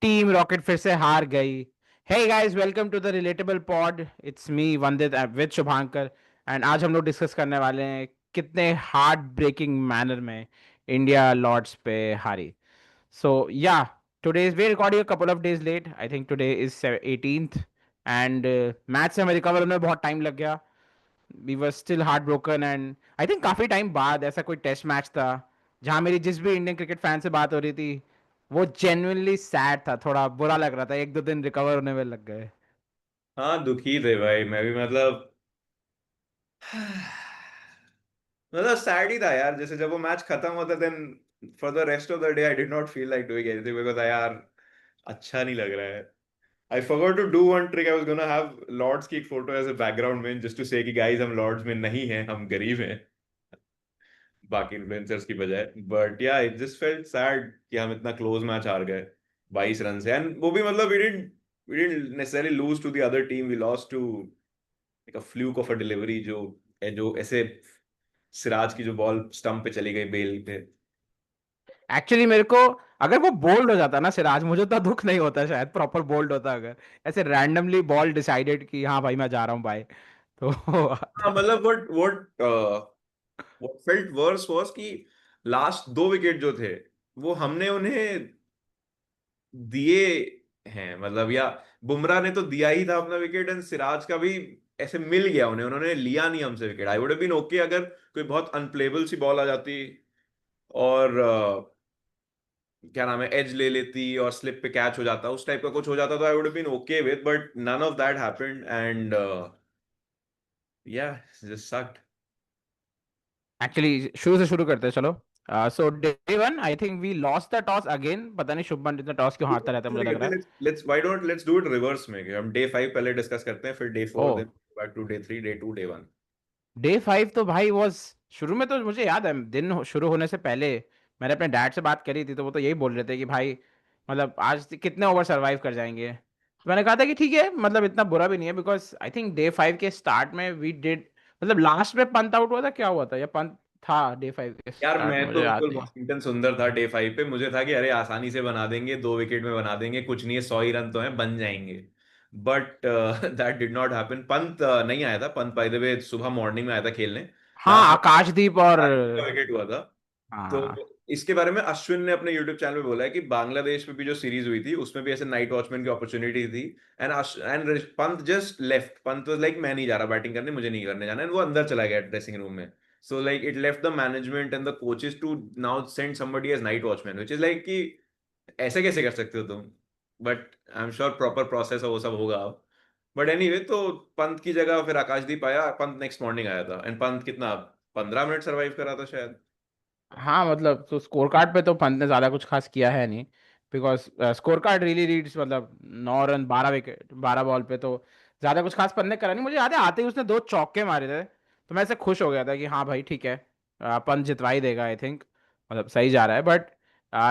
Team rocket फिर से हार गई। Hey guys, welcome to the relatable pod. It's me Vandit with Shubhankar. And आज हम लोग डिस्कस करने वाले हैं कितने हार्ट ब्रेकिंग मैनर में इंडिया लॉर्ड्स पे हारी। So ya today is we recording a couple of days late. I think today is 18th and match से हमें रिकवर होने में बहुत टाइम लग गया। We were still heart broken and I think काफी टाइम बाद ऐसा कोई टेस्ट मैच था जहां मेरी जिस भी इंडियन क्रिकेट फैन से बात हो रही थी वो जेन्युइनली सैड था। थोड़ा बुरा लग रहा था, एक दो दिन रिकवर होने में लग गए। हाँ, दुखी थे भाई। मैं भी मतलब मतलब सैड ही था यार। जैसे जब वो मैच खत्म होता then for the rest of the day I did not feel like doing anything because यार अच्छा नहीं लग रहा है। I forgot to do one trick. I was gonna have Lord's की एक फोटो एज अ बैकग्राउंड में जस्ट टू से कि गाइस हम लॉर्ड्स में नहीं हैं, हम गरीब हैं बाकी इन्फ्लुएंसर्स की बजाय। बट या इट जस्ट फेल्ट सैड कि हम इतना क्लोज मैच हार गए 22 रन से। एंड वो भी मतलब we didn't necessarily lose to the other team, we lost to एक फ्लूक ऑफ अ डिलीवरी जो ऐसे सिराज की जो बॉल स्टंप पे चली गई बेल पे। एक्चुअली मेरे को अगर वो बोल्ड हो जाता ना सिराज, मुझे तो दुख नहीं होता, शायद प्रॉपर बोल्ड होता अगर ऐसे रैंडमली बॉल डिसाइडेड कि हाँ भाई मैं जा रहा हूँ बाय तो हाँ मतलब व्हाट फेल्ट वर्स वाज कि लास्ट दो विकेट जो थे वो हमने उन्हें दिए हैं। मतलब या बुमराह ने तो दिया ही था अपना विकेट एंड सिराज का भी ऐसे मिल गया उन्हें, उन्होंने लिया नहीं हमसे wicket. I would have been okay अगर कोई बहुत अनप्लेबल सी बॉल आ जाती और क्या नाम है एज ले लेती और स्लिप पे कैच हो जाता, उस टाइप का कुछ हो जाता तो I would have been okay with, but none of that happened and ya just sucked. Actually शुरू से शुरू करते हैं, चलो। So day one I think we lost the toss again. पता नहीं शुभमन इतना टॉस क्यों हारता रहता है, मुझे लग रहा है। Let's why don't let's do it reverse में कि हम डे 5 पहले डिस्कस करते हैं, फिर day oh, 4, then back to day 3, day 2, day 1। Day 5 तो भाई वॉज शुरू में तो मुझे याद है शुरू होने से पहले मैंने अपने डैड से बात करी थी, तो वो तो यही बोल रहे थे कि भाई मतलब आज कितने ओवर सरवाइव कर जाएंगे। तो मैंने कहा था कि ठीक है, मतलब इतना बुरा भी नहीं है, बिकॉज आई थिंक डे 5 के स्टार्ट में वी डिड, मतलब लास्ट में पंत आउट हुआ था, क्या हुआ था, या पंत था डे 5 के यार स्टार्ट में, मैं मुझे तो याद बिल्कुल नहीं। वॉशिंगटन सुंदर था डे 5 पे। मुझे था कि अरे आसानी से बना देंगे, 2 विकेट में बना देंगे, कुछ नहीं है, 100 ही रन तो हैं, बन जाएंगे। But that did not happen. Pant नहीं आया था। पंत बाय द वे सुबह मॉर्निंग में आया था खेलने। हाँ, लास्ट आकाशदीप और का विकेट हुआ था। तो हाँ। इसके बारे में अश्विन ने अपने यूट्यूब चैनल पे बोला है कि बांग्लादेश में भी जो सीरीज हुई थी उसमें भी ऐसे नाइट वॉचमैन की अपॉर्चुनिटी थी। And Pant just left. Pant was like मैं नहीं जा रहा बैटिंग करने, मुझे नहीं करने जाना, एंड वो अंदर चला गया ड्रेसिंग रूम में। So like it left the management and the coaches to now send somebody as night watchman, which is like कि ऐसे कैसे कर सकते हो तुम। But I am sure proper process है, वो सब होगा अब। बट एनीवे तो पंत की जगह फिर आकाशदीप आया। पंत नेक्स्ट मॉर्निंग आया था एंड पंत कितना 15 मिनट सरवाइव करा था शायद। हाँ, मतलब तो स्कोर कार्ड पे तो पंत ने ज्यादा कुछ खास किया है नहीं, because score card really reads, मतलब 9 रन 12 विकेट 12 बॉल पे, तो ज्यादा कुछ खास पंत ने करा नहीं। मुझे याद है आते ही उसने 2 चौके मारे थे, तो मैं ऐसे खुश हो गया था कि हाँ भाई ठीक है, पंत जितवा ही देगा आई थिंक, मतलब सही जा रहा है। बट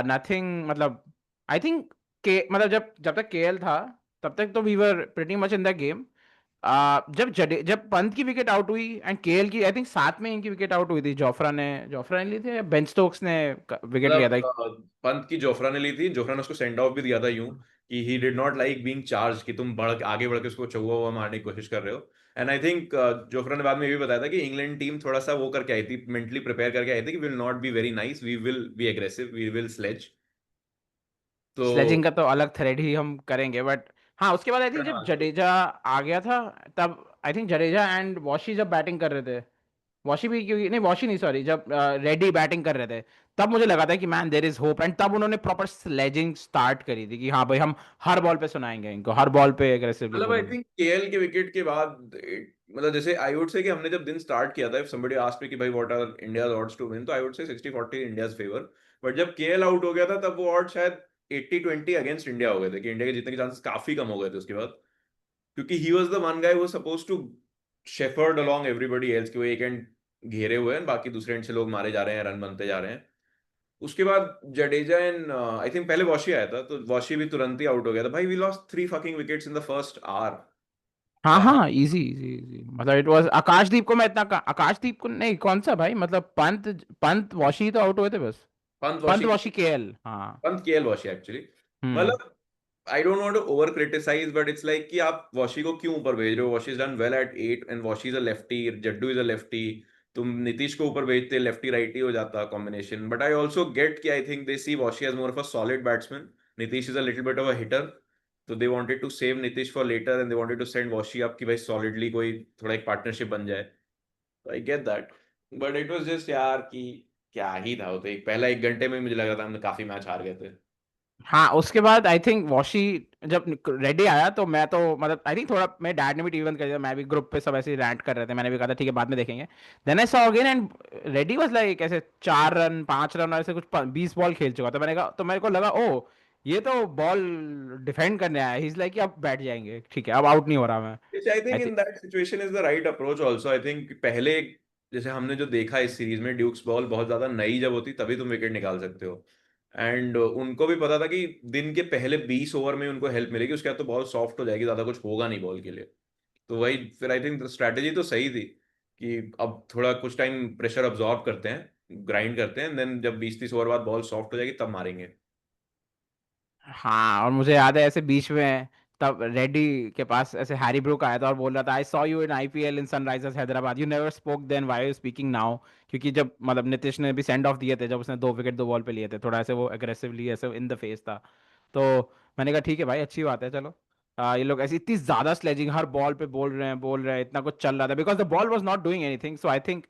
नथिंग, मतलब आई थिंक के मतलब जब तक केएल था तब तक तो we were pretty much in the game. जब पंत की विकेट आउट हुई एंड केएल की, आई थिंक साथ में इनकी विकेट आउट हुई थी, जोफ्रा ने ली थी या बेन स्टोक्स ने विकेट लिया मतलब था। पंत की जोफ्रा ने ली थी। जोफ्रा ने उसको सेंड ऑफ भी दिया था यूं कि ही did not like being charge, कि तुम आगे बढ़ के उसको चौका हुआ मारने की कोशिश कर रहे हो। एंड आई थिंक जोफ्रा ने बाद में ये भी बताया था कि इंग्लैंड टीम थोड़ा सा वो करके आई थी, मेंटली प्रिपेयर करके आई थी कि will not be very nice, we will be aggressive, we will sledge. तो स्लेजिंग का तो अलग थ्रेड ही हम करेंगे, बट हाँ उसके बाद आई थिंक जब हाँ, जडेजा आ गया था, तब I think Jadeja and washi जब बैटिंग कर रहे थे, वॉशी भी, क्योंकि नहीं वॉशी नहीं सॉरी, जब रेड्डी बैटिंग कर रहे थे, तब मुझे लगा था कि man there is hope, and तब उन्होंने प्रॉपर स्लेजिंग स्टार्ट करी थी कि हाँ भाई हम हर बॉल पे सुनाएंगे इनको, हर बॉल पे एग्रेसिवली मतलब आई बोलेंगे। थिंक केएल के विकेट के बाद मतलब जैसे आई वुड से कि हमने जब दिन स्टार्ट किया था, इफ समबडी आस्क्ड मी कि भाई what are India's odds to win, तो I would say 60-40 India's favour. But जब केएल आउट हो गया था तब वो ऑड शायद 80-20 अगेंस्ट इंडिया हो गए थे, कि इंडिया के जीतने के चांसेस काफी कम हो गए थे उसके बाद। क्योंकि he was the one guy who suppose to shepherd along everybody else, कि वो एक एंड घेरे हुए हैं, बाकी दूसरे एंड से लोग मारे जा रहे हैं, रन बनते जा रहे हैं। उसके बाद जडेजा एंड आई थिंक पहले वॉशी आया था, तो वॉशी भी तुरंत ही आउट हो गया था। भाई we lost 3 fucking wickets in the first hour. हाँ कहाँ हाँ, इजी इजी इजी, मतलब इट वाज आकाशदीप को मैं आकाशदीप को नहीं, कौन सा भाई, मतलब पंत, पंत वॉशी तो आउट हुए थे बस। पंत पंत वॉशी, वॉशी केएल, हाँ। Pant KL Washi actually. Hmm. मतलब I don't want to over criticise but it's like कि आप वॉशी को क्यों ऊपर भेज रहे हो? Washi is done well at 8 and Washi is a lefty, Jaddu is a lefty. तुम नीतीश को ऊपर भेजते, लेफ्टी राइटी हो जाता combination. But I also get कि I think they see Washi as more of a solid batsman. Nitish is a little bit of a hitter, तो they wanted to save Nitish for later and they wanted to send Washi up कि भाई solidly कोई थोड़ा एक partnership बन जाए। I get that, but it was just यार कि क्या ही था वो। तो एक पहला 1 घंटे में मुझे लगा था हमने काफी मैच हार गए थे। हाँ, उसके बाद आई थिंक वॉशी जब रेडी आया तो मैं तो मतलब आई थिंक थोड़ा मेरे डैड ने भी टीवी बंद कर दिया, मैं भी ग्रुप पे सब ऐसे रैंट कर रहे थे, मैंने भी कहा था ठीक है बाद में देखेंगे। Then I saw again and Reddy was like ऐसे 4 रन 5 रन ऐसे कुछ 20 बॉल खेल चुका था। मैंने कहा तो मेरे को लगा ओ ये तो बॉल डिफेंड करने आया है, ही इज लाइक कि अब बैठ जाएंगे ठीक है अब आउट नहीं हो रहा मैं। Which I I think in think that situation is the right approach also. I think पहले जैसे हमने जो देखा इस सीरीज में, ड्यूक्स बॉल बहुत ज्यादा नई जब होती तभी तुम विकेट निकाल सकते हो। एंड उनको भी पता था कि दिन के पहले 20 ओवर में उनको हेल्प मिलेगी, उसके बाद तो बॉल सॉफ्ट हो जाएगी, ज्यादा कुछ होगा नहीं बॉल के लिए। तो वही फिर आई थिंक स्ट्रैटेजी तो सही थी कि अब थोड़ा कुछ टाइम प्रेशर अब्जॉर्ब करते हैं, ग्राइंड करते हैं, देन जब 20-30 ओवर बाद बॉल सॉफ्ट हो जाएगी तब मारेंगे। हाँ, और मुझे याद है ऐसे बीच में तब रेड्डी के पास ऐसे हैरी ब्रूक आया था और बोल रहा था I saw you in IPL in Sunrisers Hyderabad you never spoke then why you speaking now. क्योंकि जब मतलब नीतीश ने भी सेंड ऑफ दिए थे जब उसने 2 विकेट 2 बॉल पे लिए थे, थोड़ा ऐसे वो एग्रेसिवली ऐसे इन द फेस था। तो मैंने कहा ठीक है भाई अच्छी बात है चलो। ये लोग ऐसी इतनी ज्यादा स्लेजिंग हर बॉल पे बोल रहे हैं इतना कुछ चल रहा था because the ball was not doing anything, so I think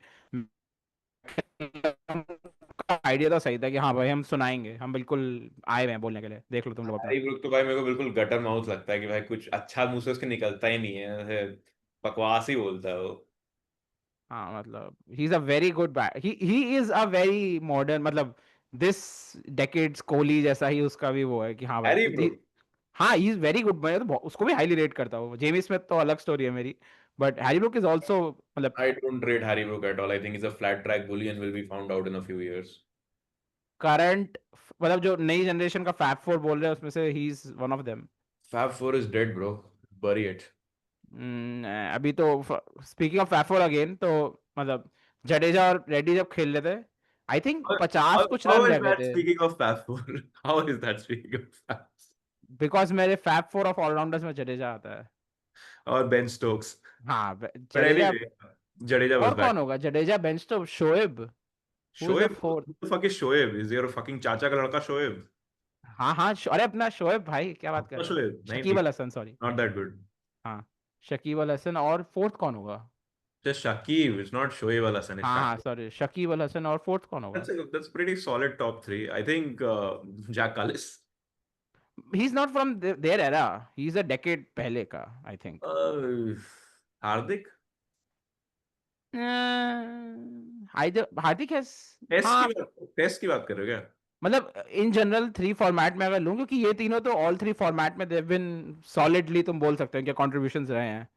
idea तो सही था कि हाँ भाई हम सुनाएंगे, हम बिल्कुल आए हुए हैं बोलने के लिए, देख लो तुम लोग अपना। हैरी ब्रूक तो भाई मेरे को बिल्कुल गटर माउथ लगता है कि भाई कुछ अच्छा मुंह से उसके निकलता ही नहीं है, ऐसे बकवास ही बोलता है वो। हाँ मतलब ही is a very good bat, he is a very modern मतलब दिस डेकेड्स कोहली जैसा ही उसका भी वो है कि हाँ भाई हैरी इतनी। ब्रूक, हाँ ही इज वेरी गुड, मैं तो उसको भी हाईली रेट करता हूँ। जेमी स्मिथ तो अलग स्टोरी है मेरी, but Harry Brook is also मतलब I don't rate Harry Brook at all. I think he's a flat track bully and will be found out in a few years. Current मतलब जो नई generation का fab four बोल रहे हैं उसमें से he is one of them. Fab Four is dead, bro. Bury it. अभी तो speaking of Feb four again तो मतलब जडेजा और रेड्डी जब खेल रहे थे आई थिंक How, 50 कुछ how रन is रह गए that थे। speaking of Fab Four? How is that speaking of Fab? Because मेरे फैब फोर ऑफ ऑलराउंडर्स में जडेजा आता है। Or Ben Stokes. हाँ But Jadeja. anyway, Jadeja was और back. कौन होगा जडेजा बेंच तो Shoaib who is the Shoaib? Fourth. Who the fuck is Shoaib? Is your fucking चाचा का लड़का Shoaib? हाँ हाँ अरे अपना शोएब भाई क्या बात कर आपका रहे हो। Shoaib? नहीं, Shakib Al Hasan sorry. not that good. हाँ शकीब अल हसन और फोर्थ कौन होगा। Just Shakib. It's not Shoaib Al Hassan. It's हाँ हाँ Shakib. सॉरी शकीब अल हसन और फोर्थ कौन होगा। That's pretty solid top three. I think Jack Callis. He is not from their era, he is a decade पहले का I think. हार्दिक। हार्दिक है। Test की हाँ बात टेस्ट की बात कर रहे हो क्या? मतलब इन जनरल 3 फॉर्मेट में अगर लूँ क्योंकि ये तीनों तो ऑल 3 फॉर्मेट में देव बिन सॉलिडली तुम बोल सकते हो कि कॉन्ट्रीब्यूशन रहे हैं।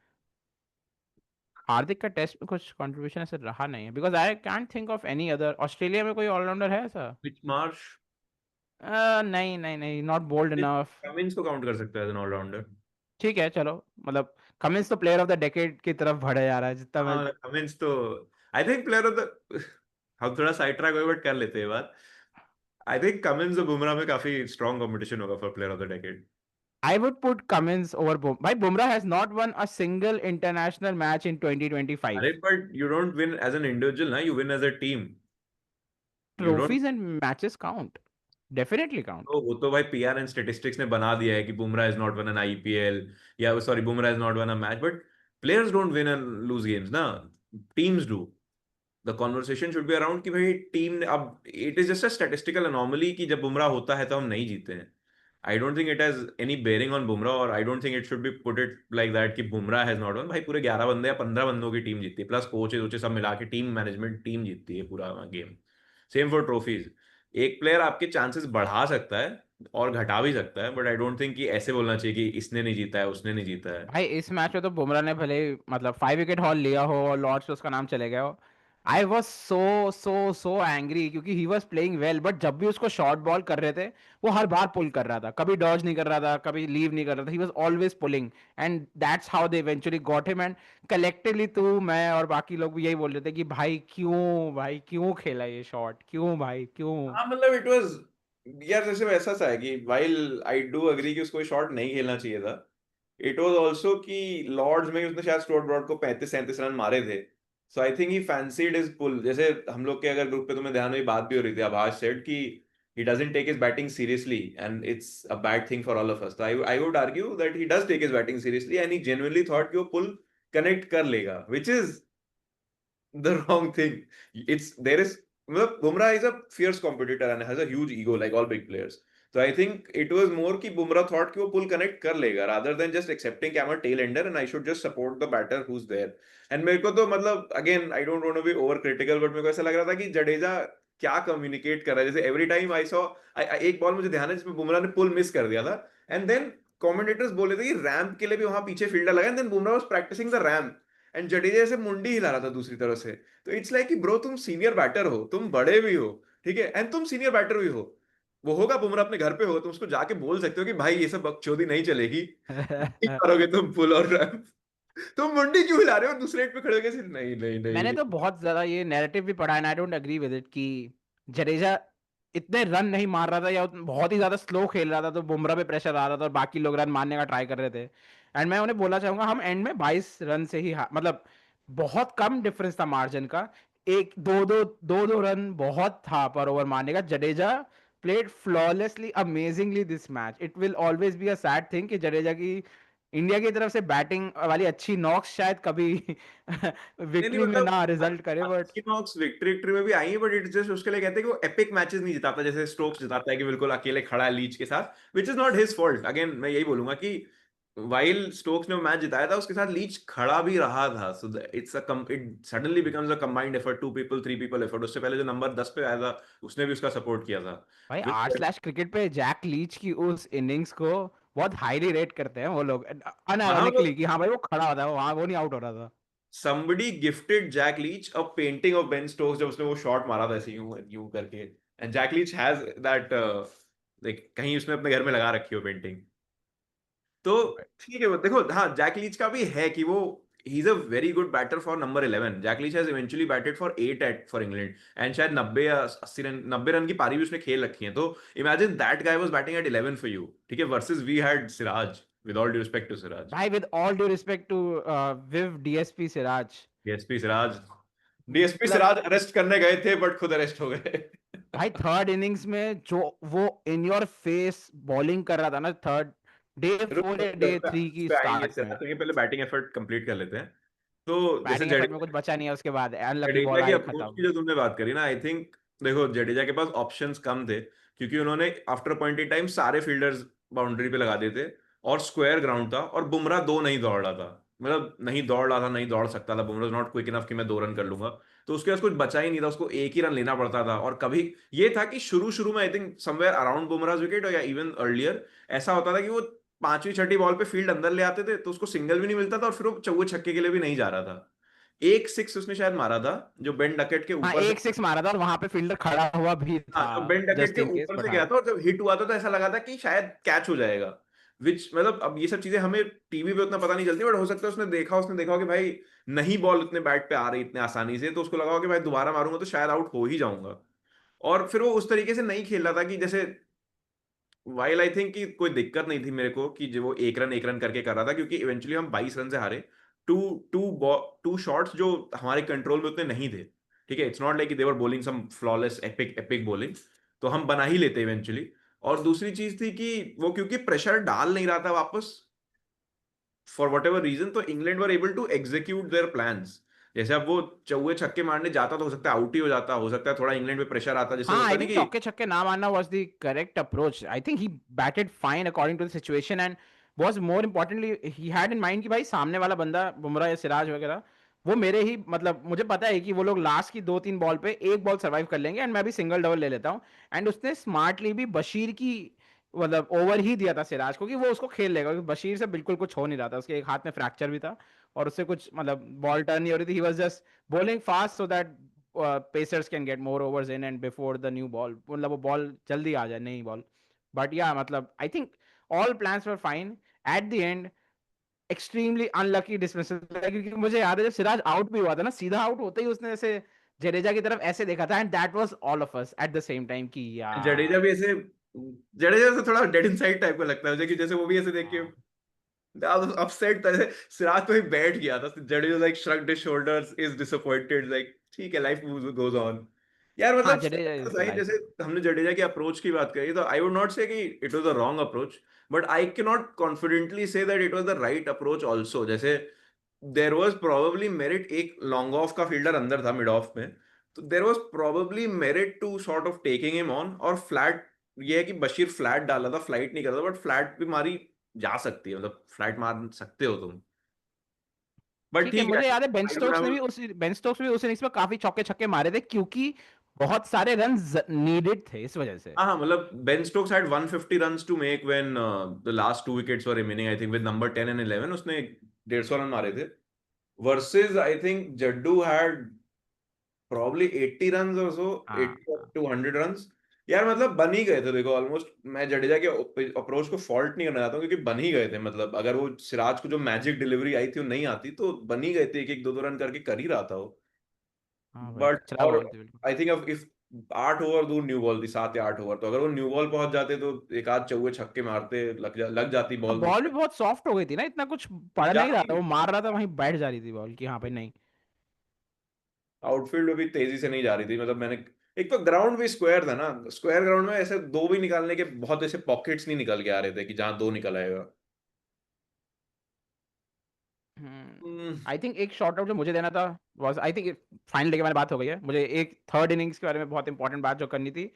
हार्दिक का टेस्ट में कुछ कंट्रीब्यूशन ऐसे रहा नहीं है because I can't think of any other. Australia में कोई ऑलराउंडर है ऐसा। Mitch Marsh. नहीं नहीं नहीं नॉट बोल्ड इनफ। कमिंस को काउंट कर सकता है एज एन ऑलराउंडर। ठीक है चलो मतलब कमिंस तो प्लेयर ऑफ द डेकेड की तरफ बढ़े जा रहा है जितना मैं। हाँ, कमिंस तो I think player of the हम थोड़ा साइड ट्रैक बट कर लेते हैं बात। आई थिंक कमिंस और बुमराह में काफी स्ट्रॉन्ग कंपटीशन होगा for player of the decade. I would put Cummins over भाई Bumrah has not won a single international match in 2025। अरे but you don't win as an individual ना, you win as a team. You don't. Trophies and matches count, definitely count. तो वो तो भाई PR and statistics ने बना दिया है कि Bumrah is not won an IPL, या sorry Bumrah is not won a match, but players don't win and lose games ना, teams do. The conversation should be around कि भाई टीम ने अब it is just a statistical anomaly कि जब बुमराह होता है तो हम नहीं जीते हैं। I don't think it has any bearing on Bumrah, और I don't think it should be put it like that कि बुमराह हैज नॉट वन। भाई पूरे 11 बंदे या 15 बंदों की टीम जीतती है, प्लस कोचेज वोचेज सब मिला के टीम मैनेजमेंट टीम जीतती है पूरा गेम। Same for trophies. एक प्लेयर आपके चांसेस बढ़ा सकता है और घटा भी सकता है, बट आई डोंट थिंक कि ऐसे बोलना चाहिए कि इसने नहीं जीता है उसने नहीं जीता है। भाई इस मैच में तो बुमराह ने भले ही मतलब 5 विकेट हॉल लिया हो और लॉर्ड्स पे उसका नाम चले गया हो। आई वॉज सो एंग्री क्योंकि he was playing well but जब भी उसको शॉर्ट बॉल कर रहे थे वो हर बार पुल कर रहा था, कभी डॉज नहीं कर रहा था कभी लीव नहीं कर रहा था, he was always pulling and that's how they eventually got him. And collectively तू मैं और बाकी लोग भी यही बोल रहे थे कि भाई क्यों खेला ये शॉट क्यों भाई क्यों। हाँ मतलब इट वाज यार जैसे वैसा सा है कि वाइल आई डू अग्री कि उसको शॉट नहीं खेलना चाहिए था, इट वाज ऑल्सो कि लॉर्ड्स में उसने शायद स्टुअर्ट ब्रॉड को 35-37 रन मारे थे। So I think he fancied his pull. जैसे हम लोग के अगर ग्रुप पे तुम्हें ध्यान में बात भी हो रही थी, आभास सेड कि he doesn't take his batting seriously and it's a bad thing for all of us. So I would argue that he does take his batting seriously and he genuinely thought कि वो pull connect कर लेगा, which is the wrong thing. It's there is मतलब Bumrah is a fierce competitor and has a huge ego like all big players. So I think it was more कि Bumrah thought कि वो pull connect कर लेगा rather than just accepting कि I'm a tail ender and I should just support the batter who's there. And मेरे को तो मतलब again I don't want to be over critical but मेरे को ऐसा लग रहा था कि जडेजा क्या कम्युनिकेट कर रहा है। जैसे एवरी टाइम आई सॉ एक बॉल मुझे ध्यान है जिसमें बुमराह ने पुल मिस कर दिया था एंड देन कमेंटेटर्स बोले थे कि रैम्प के लिए भी वहां पीछे फील्डर लगा and then Bumrah was practising the ramp and Jadeja ऐसे मुंडी हिला रहा था दूसरी तरफ से। तो इट्स लाइक कि ब्रो तुम सीनियर बैटर हो, तुम बड़े भी हो, ठीक है, एंड तुम सीनियर बैटर भी हो। वो होगा बुमराह अपने घर पे होगा, तुम उसको जाके बोल सकते हो कि भाई ये सब बकचोदी नहीं चलेगी, नहीं करोगे तुम पुल और रैम्प। तुम मुंडी क्यों हिला रहे हो दूसरे एंड पे खड़े होकर? नहीं नहीं नहीं मैंने नहीं। तो बहुत ज्यादा ये नैरेटिव भी पढ़ा and I don't agree with it कि जडेजा इतने रन नहीं मार रहा था या बहुत ही ज्यादा स्लो खेल रहा था तो बुमराह पे प्रेशर आ रहा था और बाकी लोग रन मारने का ट्राई कर रहे थे। एंड मैं उन्हें बोलना चाहूंगा हम एंड में 22 रन से ही मतलब बहुत कम डिफरेंस था मार्जिन का। एक दो रन बहुत था पर ओवर मारने का। Jadeja played flawlessly amazingly this match. It will always be a sad thing कि जडेजा की इंडिया की तरफ से बैटिंग वाली अच्छी नॉक्स शायद कभी नहीं नहीं विक्ट्री में मतलब ना रिजल्ट करे बट अच्छी नॉक्स विक्ट्री विक्ट्री में भी आई है बट इट्स जस्ट उसके लिए कहते हैं कि वो एपिक मैचेस नहीं जिताता जैसे स्टोक्स जिताता है कि बिल्कुल अकेले खड़ा है लीच के साथ, which is not his fault. Again मैं यही बोलूंगा कि वाइल स्टोक्स ने मैच जिताया था उसके साथ लीच खड़ा भी रहा था। So it's a it suddenly becomes a combined effort, two people three people effort. उससे पहले जो नंबर 10 पे आया था उसने भी उसका सपोर्ट किया था। भाई आर Which- स्लैश क्रिकेट पे जैक लीच की उस इनिंग्स को बहुत हाईली रेट करते हैं वो लोग हाँ अनआयरोनिकली कि हाँ भाई वो खड़ा होता है वहां वो नहीं आउट हो रहा था। somebody gifted Jack Leach a painting of Ben Stokes जब उसने वो शॉट मारा था ऐसे यूं यूं करके। And Jack Leach has that like कहीं उसने अपने घर में लगा रखी हो पेंटिंग। तो ठीक है वो देखो हाँ जैक लीच का भी है कि वो ही is a very good batter for number 11। Jack Leach has eventually batted for 8 eight for England and शायद 90 या 80 रन 90 रन की पारी भी उसने खेल रखी है। तो imagine that guy was batting at 11 for you, ठीक है, versus we had Siraj, with all due respect to Siraj. भाई with all due respect to Viv DSP Siraj DSP Siraj, DSP मतलब सिराज अरेस्ट करने गए थे बट खुद अरेस्ट हो गए। भाई थर्ड इनिंग्स में जो वो इन योर फेस बॉलिंग कर रहा था ना थर्ड डे रुक 4 या रुक, डे उस 3 की पे आएंगे स्टार्ट इससे में। तो ये पहले बैटिंग एफर्ट कंप्लीट कर लेते हैं। तो जैसे बैटिंग एफर्ट में कुछ बचा नहीं है उसके बाद अनलकी जडेजा बॉल की आई अप्रोच की खत्म। जो तुमने बात करी ना, आई थिंक देखो जडेजा के पास ऑप्शंस कम थे क्योंकि उन्होंने आफ्टर पॉइंट इन टाइम सारे फील्डर्स बाउंड्री पे लगा दिए थे और स्क्वायर ग्राउंड था और बुमराह दो नहीं दौड़ रहा था, मतलब नहीं दौड़ रहा था, नहीं दौड़ सकता था। बुमराह नॉट क्विक इनफ कि मैं 2 रन कर लूंगा। तो उसके पास कुछ बचा ही नहीं था, उसको एक ही रन लेना पड़ता था। और कभी ये था कि शुरू शुरू में I think somewhere around Bumrah wicket या इवन अर्लियर ऐसा होता था कि वो पांचवी छठी बॉल पे फील्ड अंदर ले आते थे तो उसको सिंगल भी नहीं मिलता था और फिर वो चौवे छक्के के लिए भी नहीं जा रहा था। एक सिक्स उसने शायद मारा था जो बेन डकेट के हाँ ऊपर से, एक सिक्स मारा था और वहां पे फील्डर खड़ा हुआ भी हाँ था तो बेन डकेट जस्ट के इन केस ऊपर बट से हाँ। गया था और जब हिट हुआ था तो ऐसा लगा था कि शायद कैच हो जाएगा। विच मतलब अब ये सब चीजें हमें टीवी पे उतना पता नहीं चलती बट हो सकता है उसने देखा हो कि भाई नहीं बॉल इतने बैट पे आ रही इतने आसानी से, तो उसको लगा हो कि भाई दोबारा मारूंगा तो शायद आउट हो ही जाऊंगा। और फिर वो उस तरीके से नहीं खेल रहा था कि जैसे वाइल आई थिंक कि कोई दिक्कत नहीं थी मेरे को कि जो वो एक रन करके कर रहा था क्योंकि इवेंचुअली हम 22 रन से हारे। टू टू टू शॉट्स जो हमारे कंट्रोल में उतने नहीं थे, ठीक है, it's not like their bowling some flawless epic epic bowling, तो हम बना ही लेते इवेंचुअली। और दूसरी चीज थी कि वो क्योंकि प्रेशर डाल नहीं रहा था वापस फॉर वट एवर रीजन, तो England were able to execute their plans. जैसे अब वो चौवे छक्के मारने जाता तो हो सकता है आउट ही हो जाता, हो सकता है थोड़ा इंग्लैंड पे प्रेशर आता जैसे हाँ होता आई नहीं थिंक कि चौके छक्के ना मारना was the correct approach. I think he batted fine according to the situation and was more importantly he had in mind कि भाई सामने वाला बंदा बुमराह या सिराज वगैरह वो मेरे ही मतलब मुझे पता है कि वो लोग लास्ट की 2-3 बॉल पे एक बॉल सर्वाइव कर लेंगे एंड मैं भी सिंगल डबल ले लेता हूँ। एंड उसने स्मार्टली भी बशीर की मतलब ओवर ही दिया था सिराज को कि वो उसको खेल लेगा क्योंकि बशीर से बिल्कुल कुछ हो नहीं रहा था। उसके एक हाथ में फ्रैक्चर भी था और उससे कुछ मतलब बॉल टर्न नहीं हो रही थी। He was just bowling fast so that pacers can get more overs in and before the new ball मतलब वो बॉल जल्दी आ जाए नई बॉल। बट या मतलब I think all plans were fine at the end. Extremely unlucky dismissal क्योंकि मुझे याद है जब सिराज आउट भी हुआ था ना सीधा आउट होते ही उसने ऐसे जडेजा की तरफ ऐसे देखा था, and that was all of us at the same time कि जडेजा यार। भी ऐसे, जडेजा से थोड़ा डेड इनसाइड टाइप का लगता है मुझे, कि जैसे वो भी ऐसे देख के हाँ अपसेट था, जैसे सिराज तो ही बैठ गया था, Jadeja like shrugged his shoulders, is disappointed, like ठीक है, लाइफ गोज ऑन। यार हाँ, मतलब जडेजा तो इज सही, लाइफ। जैसे हमने जडेजा की अप्रोच की बात करी, तो आई वुड नॉट से कि it was the wrong approach, but I can not confidently say that it was the right approach also. जैसे देयर वाज प्रोबेबली मेरिट, एक लॉन्ग ऑफ का फील्डर अंदर था मिड ऑफ में, तो there was probably merit to sort of taking him on, और flat, ये है कि बशीर फ्लैट डाला था, फ्लाइट नहीं करता, बट फ्लैट भी मारी जा सकती है, मतलब फ्लैट मार सकते हो तुम, बट ठीक है, ठीक है। मुझे याद है बेन स्टोक्स ने भी उस इनिंग्स में काफी चौके छक्के मारे थे, क्योंकि बहुत सारे रन नीडेड थे इस वजह से। हाँ हाँ, मतलब Ben Stokes had 150 runs to make when the last two wickets were remaining, I think with number 10 and 11 उसने 150 रन मारे थे, versus I think Jaddu had probably 80 runs और सो, हाँ 80 टू 100 रन्स। यार मतलब बन ही गए थे, देखो ऑलमोस्ट, मैं जडेजा के अप्रोच को फॉल्ट नहीं करना चाहता हूँ, क्योंकि बन ही गए थे, मतलब अगर वो सिराज को जो मैजिक डिलीवरी आई थी वो नहीं आती, तो बन ही गए थे, एक एक दो दो रन करके कर ही रहा था वो। हाँ भाई, बट कचरा और बॉल थी बिल्कुल। आई थिंक अब इफ 8 ओवर दूर न्यू बॉल थी, 7 या 8 ओवर, तो अगर वो न्यू बॉल पहुंच जाते तो एक आध चौके छक्के मारते, लग जाती हाँ, बॉल तो बॉल भी शायद बहुत सॉफ्ट हो गई थी ना, इतना कुछ पड़ नहीं रहा जाती। था, वो मार रहा था वहीं बैठ जा रही थी बॉल कि हाँ भाई नहीं। आउटफील्ड में भी तेजी से नहीं जा रही थी, मतलब मैंने, एक तो ग्राउंड भी स्क्वायर था ना, स्क्वायर ग्राउंड में ऐसे दो भी निकालने के बहुत ऐसे पॉकेट्स नहीं निकल के आ रहे थे कि जहां दो निकल आएगा। हम्म, आई थिंक एक शॉर्ट आउट जो मुझे देना था was, I think final day के बारे में बात हो गई है, मुझे एक थर्ड इनिंग्स के बारे में बहुत इंपॉर्टेंट बात जो करनी थी।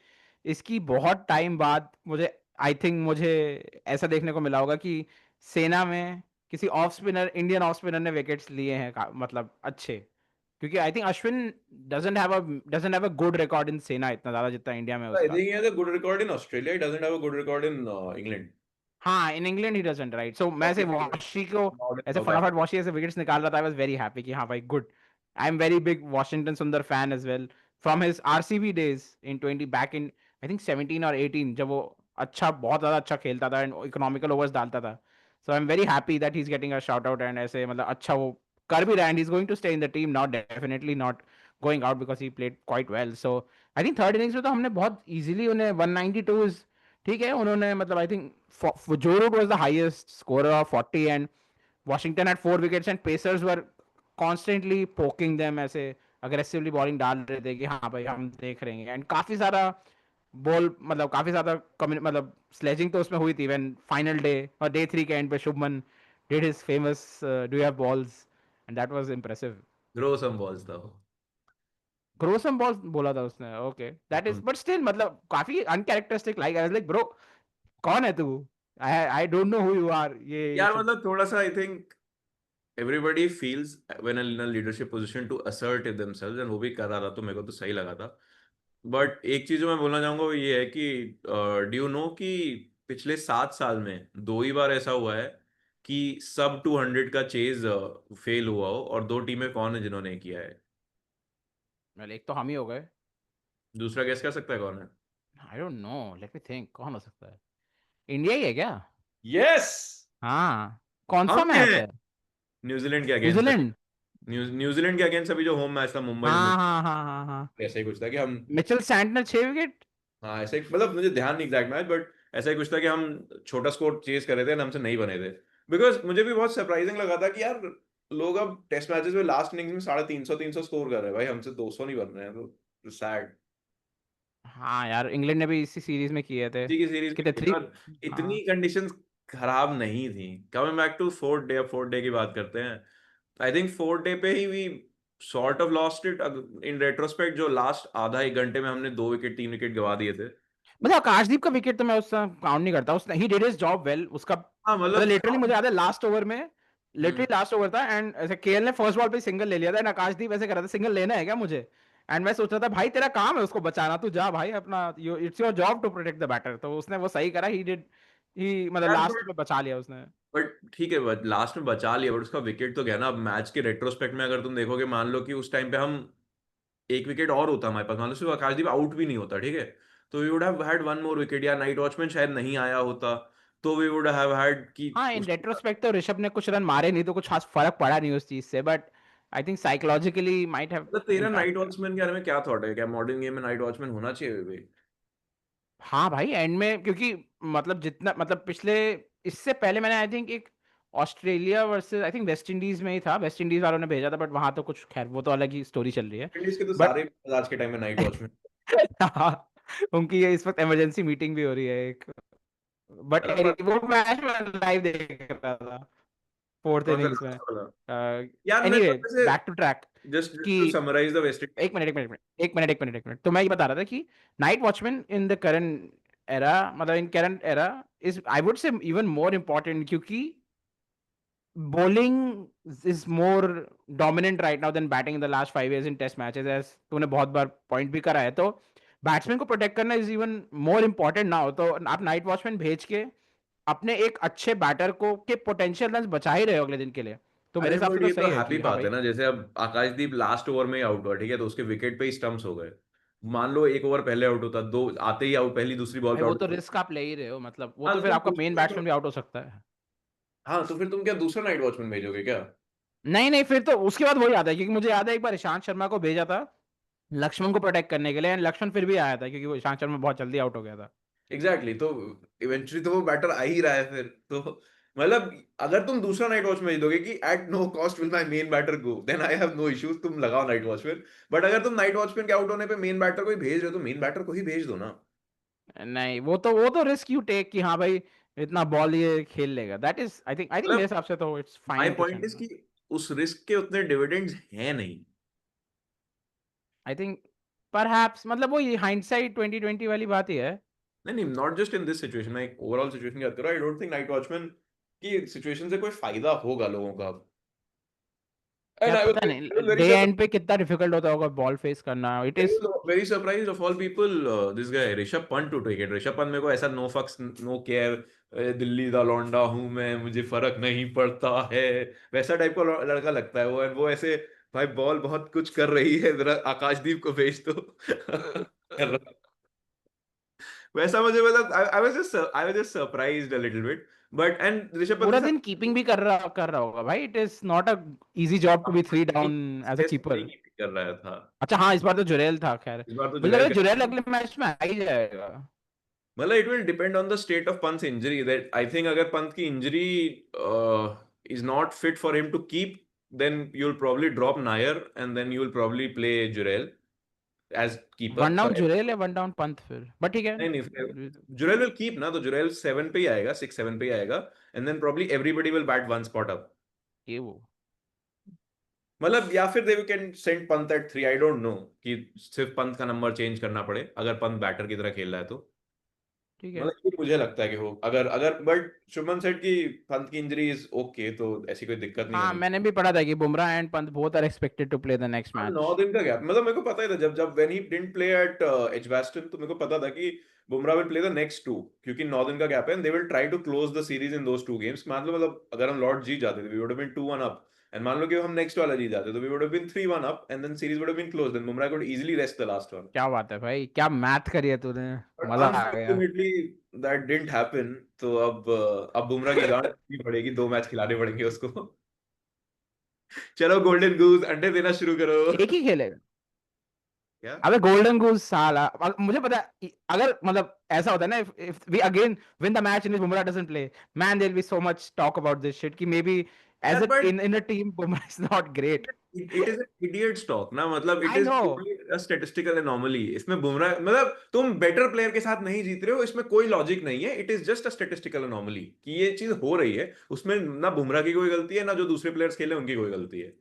इसकी बहुत टाइम बाद मुझे, आई थिंक मुझे ऐसा देखने को मिला होगा कि सेना में किसी off spinner, Indian off spinner ने विकेट्स लिए हैं मतलब अच्छे। क्योंकि I think Ashwin doesn't have a good record in SENA इतना ज्यादा जितना इंडिया में है आई उसका। Think he has a good record in Australia, he doesn't have a good record in England. हाँ, in England he doesn't, right. So मैं ऐसे washi को नॉट इन ऐसे साउथ फटाफट अफ्रीका। वॉशी ऐसे विकेट्स निकाल रहा था, आई वाज वेरी हैप्पी कि हाँ भाई good. I am very big Washington Sundar fan as well, from his RCB days in 20 back in I think 17 और 18, जब वो अच्छा, बहुत ज्यादा अच्छा खेलता था एंड इकोनॉमिकल ओवर्स डालता था। So I am very happy that he is getting a shout out, and ऐसे मतलब अच्छा वो कर भी रहा है, and he is going to stay in the team, not definitely not going out because he played quite well. So I think third innings में तो हमने बहुत इजीली उन्हें 192, ठीक है उन्होंने मतलब I think Joe Root was the highest scorer of 40, and Washington had 4 wickets, and Pacers were constantly poking them, ऐसे aggressively bowling डाल रहे थे कि हाँ भाई हम देख रहे हैं, एंड काफी सारा बॉल मतलब काफी ज्यादा मतलब स्लेजिंग तो उसमें हुई थी व्हेन फाइनल डे और डे 3 के एंड पे Shubman did his famous do you have balls, and that was impressive. Grow some balls था वो। ग्रोसम बॉल्स बोला था उसने, okay that is, but still मतलब काफी uncharacteristic, like I was like bro कौन है तू, I don't know who you are, ये यार सब। मतलब थोड़ा सा I think everybody feels when in a leadership position to assert themselves, and वो भी कर रहा था, तो मेरे को तो सही लगा था। बट एक चीज जो मैं बोलना चाहूंगा वो ये है कि डू यू नो कि पिछले 7 साल में 2 ही बार ऐसा हुआ है कि सब 200 का चेज फेल हुआ हो, और दो टीमें कौन है जिन्होंने किया है? well, एक तो हम ही हो गए। दूसरा गेस कर सकता है कौन है? आई don't no, let me think कौन हो सकता है। इंडिया ही है क्या? यस, हाँ, कौन हम सा मैच हैं। है? न्यूजीलैंड के अगेंस्ट अभी, न्यूजीलैंड। न्यूजीलैंड के अगेंस्ट अभी जो होम मैच था मुंबई में, हाँ हाँ हाँ हाँ हाँ। ऐसा ही कुछ था कि हम, मिचेल सैंटनर 6 विकेट। हाँ ऐसे मतलब मुझे ध्यान नहीं एग्जैक्ट मैच, बट ऐसा ही कुछ था कि हम छोटा स्कोर चेज कर रहे थे, हमसे नहीं बने थे। बिकॉज मुझे भी बहुत सरप्राइजिंग लगा था कि यार लोग अब टेस्ट मैचेस में लास्ट इनिंग्स में 350 स्कोर कर रहे हैं, भाई हमसे 200 नहीं बन रहे हैं, तो सैड। हाँ यार, इंग्लैंड ने भी इसी सीरीज में किए थे। जी की सीरीज में कितने किया थ्री। था, और इतनी हाँ कंडीशंस खराब नहीं थी। Coming back to fourth day, अब फोर्थ डे की बात करते हैं। आई थिंक फोर्थ डे पे he we sort of lost it in retrospect, जो लास्ट आधा एक घंटे में हमने 2 विकेट 3 विकेट गवा दिए थे। मतलब आकाशदीप का विकेट तो मैं उसका काउंट नहीं करता, उसने he did his job well उसका, हाँ मतलब मतलब लिटरली मुझे याद है लास्ट ओवर में, हम्म, लिटरली लास्ट ओवर था एंड ऐसे केएल ने फर्स्ट बॉल पे सिंगल ले लिया था, एंड आकाशदीप ऐसे कर रहा था सिंगल लेना है क्या मुझे, एंड मैं सोच रहा था भाई तेरा काम है उसको बचाना, तू जा भाई अपना, it's your job to protect the batter, तो उसने वो सही करा, ही डिड, ही मतलब यार लास्ट में बचा लिया उसने। बट ठीक है, बट लास्ट में बचा लिया, बट उसका विकेट तो गया ना। अब मैच के रेट्रोस्पेक्ट में अगर तुम देखोगे, मान लो कि उस टाइम पे हम, एक विकेट और होता हमारे पास, मान लो सिर्फ आकाशदीप आउट भी नहीं होता, ठीक है, तो we would have had 1 more wicket, या नाइट वॉचमैन शायद नहीं आया होता, तो वी वुड हैव हैड कि हाँ इन रेट्रोस्पेक्ट तो ऋषभ ने कुछ रन मारे नहीं, तो कुछ खास फर्क पड़ा नहीं उस चीज से, but I think psychologically might have मतलब तेरा नाइट impact. वॉचमैन के बारे में क्या थॉट है, क्या मॉडर्न गेम में नाइट वॉचमैन होना चाहिए भी? हाँ भाई, एंड में क्योंकि मतलब जितना मतलब पिछले इससे पहले मैंने आई थिंक एक Australia versus I think West Indies में ही था, वेस्ट इंडीज वालों ने भेजा था, बट वहां तो कुछ खैर वो तो अलग ही स्टोरी चल रही है. इंडीज के तो बट सारे आज के टाइम में नाइट वॉचमैन। हाँ, उनकी ये इस वक्त इमरजेंसी मीटिंग भी हो रही है एक. बट वो मैच में लाइव देख रहा था, फोर्थ कौन सा इनिंग्स में. लास्ट वाला? यार मेरे एनीवे, को वैसे, बैक टू ट्रैक. जस्ट कि to summarise the West Indies. एक मिनट, तो मैं ये बता रहा था कि night watchman in the current era, मतलब in current era, is I would say even more important, क्योंकि bowling is more dominant right now than batting in the last 5 years in test matches, as तूने बहुत बार point भी करा है. तो batsman को protect करना is even more important now. तो आप नाइट वॉचमैन भेज के अपने एक अच्छे बैटर को के पोटेंशियल रन बचा ही रहे हो अगले दिन के लिए. तो मेरे अरे हिसाब से बट तो ये तो सही है हैप्पी कि हाँ बात है भाई. ना, जैसे अब आकाशदीप लास्ट ओवर में ही आउट हुआ, ठीक है, तो उसके विकेट पे ही स्टंप्स हो गए। मान लो एक ओवर पहले आउट होता, दो आते ही आउट, पहली दूसरी बॉल भाई पे वो आउट तो होता। रिस्क आप ले ही रहे हो, मतलब वो हाँ तो तो फिर तुम आपका मेन दूसरा बैट्समैन भी आउट हो सकता है. हाँ तो फिर तुम क्या दूसरा नाइट वॉचमैन भेजोगे क्या? नहीं नहीं, फिर तो उसके बाद वही आता है, क्योंकि मुझे याद है एक बार ईशांत शर्मा को भेजा था लक्ष्मण को प्रोटेक्ट करने के लिए, एंड लक्ष्मण फिर भी आया था क्योंकि वो ईशांत शर्मा बहुत जल्दी आउट हो गया था. एग्जैक्टली exactly, तो इवेंचुअली तो वो बैटर आ ही रहा है फिर तो। मतलब अगर तुम दूसरा नाइट वॉचमैन भेज दोगे कि at no cost will my main batter go, then I have no issues, तुम लगाओ नाइट वॉचमैन। बट अगर तुम नाइट वॉचमैन के आउट होने पे मेन बैटर को ही भेज रहे हो, तो मेन बैटर को ही भेज दो ना। नहीं, वो तो रिस्क यू टेक कि हाँ भाई इतना बॉल ये खेल लेगा. आई थिंक मेरे मतलब हिसाब से तो it's my fine two point send. Is कि उस रिस्क के उतने डिविडेंड्स हैं नहीं। आई थिंक परहैप्स, मतलब वो ये हाइंडसाइट 2020 वाली बात ही है. नहीं नहीं, not just in this situation, मैं एक ओवरऑल सिचुएशन की बात कर रहा हूँ। आई डोंट थिंक नाइट वॉचमैन की सिचुएशन से कोई फायदा होगा लोगों का। एंड यार आई पता वाज नहीं वेरी डे एंड पे कितना डिफिकल्ट होता होगा बॉल फेस करना. It is. very surprised of all people, this guy Rishabh Pant to take it. Rishabh Pant मेरे को ऐसा नो फक्स नो केयर, दिल्ली दा लौंडा हूं मैं, मुझे फर्क नहीं पड़ता है, वैसा टाइप का लड़का लगता है वो। and वो ऐसे भाई बॉल बहुत कुछ कर रही है, जरा आकाशदीप को भेज दो। कर रहा- वैसा मुझे मतलब I was just surprised a little bit. But and Rishabh Pant पूरा के दिन साथ कीपिंग भी कर रहा होगा भाई. It is not a easy job to be three down as a test नहीं कीपर. कर रहा था। अच्छा हाँ, इस बार तो जुरेल था खैर. इस बार तो मुझे लग जुरैल रहा है जुरेल अगले मैच में आ ही जाएगा. मतलब it will depend on the state of Pant's injury, that I think अगर पंथ की injury is not fit for him to keep, then you will probably drop Nair and then you will probably play Jurel as keeper one down for. Jurel या one down Pant फिर, but ठीक है. नहीं नहीं, Jurel will keep ना, तो जुरेल 7 पे ही आएगा, 6-7 पे ही आएगा, and then probably everybody will bat one spot up. ये वो. मतलब या फिर they can send Pant at 3, I don't know कि सिर्फ पंत का नंबर चेंज करना पड़े अगर पंत बैटर की तरह खेल रहा है तो। ठीक है. मतलब ये मुझे लगता है कि हो, अगर अगर बट शुभमन सेठ की पंत की इंजरी इज ओके, तो ऐसी कोई दिक्कत नहीं हाँ, होनी। मैंने भी पढ़ा था कि Bumrah and Pant both are expected to play the next हाँ, मैच. 9 दिन का गैप, मतलब मेरे को पता ही था जब जब when he didn't play at Edgbaston, तो मेरे को पता था कि Bumrah will play the next two, क्योंकि 9 दिन का गैप है and they will try to close the series in those two games. मान लो मतलब अगर हम लॉर्ड जीत जाते थे, we would have been 2-1 up, and मान लो कि हम नेक्स्ट वाला जीत जाते तो we would have been 3-1 up, and then series would have been closed, then Bumrah could easily rest the last one. क्या बात है भाई, क्या मैथ करी है तूने. बट मजा आ गया. Unfortunately that didn't happen. तो अब बुमराह की गांड भी पड़ेगी, 2 मैच खिलाने पड़ेंगे उसको। चलो गोल्डन गूज अंडे देना शुरू करो। एक ही खेलेगा. क्या? अबे गोल्डन गूस साला, मुझे पता है, अगर मतलब ऐसा होता है ना, if we again win the match in which Bumrah doesn't play, man there will be so much talk about this shit कि मे बी एज यार a but in a team Bumrah is not great. It is idiot stock ना, मतलब it I is no. A statistical anomaly. इसमें बुमराह मतलब तुम better player के साथ नहीं जीत रहे हो, इसमें कोई लॉजिक नहीं है, it is just a statistical anomaly कि ये चीज हो रही है। उसमें ना बुमराह की कोई गलती है, ना जो दूसरे प्लेयर्स खेले उनकी कोई गलती है।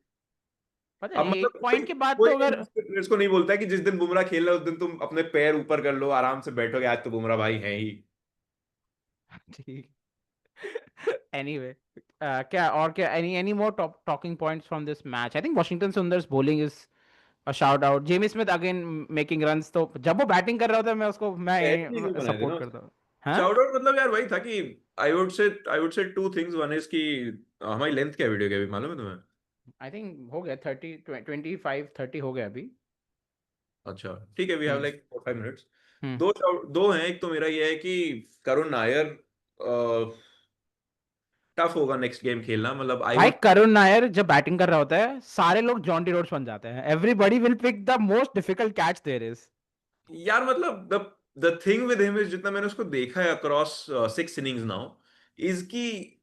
पता अब नहीं, मतलब एक कोई पॉइंट के बाद कोई तो भी अगर. दूसरे प्लेयर्स को नहीं बोलता है कि जिस दिन बुमराह खेल रहा है उस दिन तुम अपने पैर ऊपर कर लो, आराम से बैठोगे, आज तो बुमराह भाई है ही। ठीक. एनीवे, क्या और क्या, any more talking points from this match. I think Washington Sundar's bowling is a shout out. Jamie Smith again making runs. तो जब वो बैटिंग कर रहा होता है मैं उसको ऐसे क्यों मैं बनाए थे ना सपोर्ट उसने? करता हूँ. हाँ. शाउट आउट मतलब यार वही था कि आई वुड से टू थिंग्स। वन इज कि हमारी लेंथ क्या वीडियो की अभी मालूम है तुम्हें? आई थिंक हो गया 25-30 हो गया अभी. अच्छा ठीक है, we have hmm. Like 4-5 minutes. Hmm. दो हैं, एक तो मेरा ये है कि करुण नायर टफ होगा नेक्स्ट गेम खेलना, मतलब आई भाई वुड। करुण नायर जब बैटिंग कर रहा होता है सारे लोग जॉन्टी रोड्स बन जाते हैं, everybody will pick the most difficult catch there is. यार मतलब the thing with him is, जितना मैंने उसको देखा है अक्रॉस 6 इनिंग्स नाउ, इज की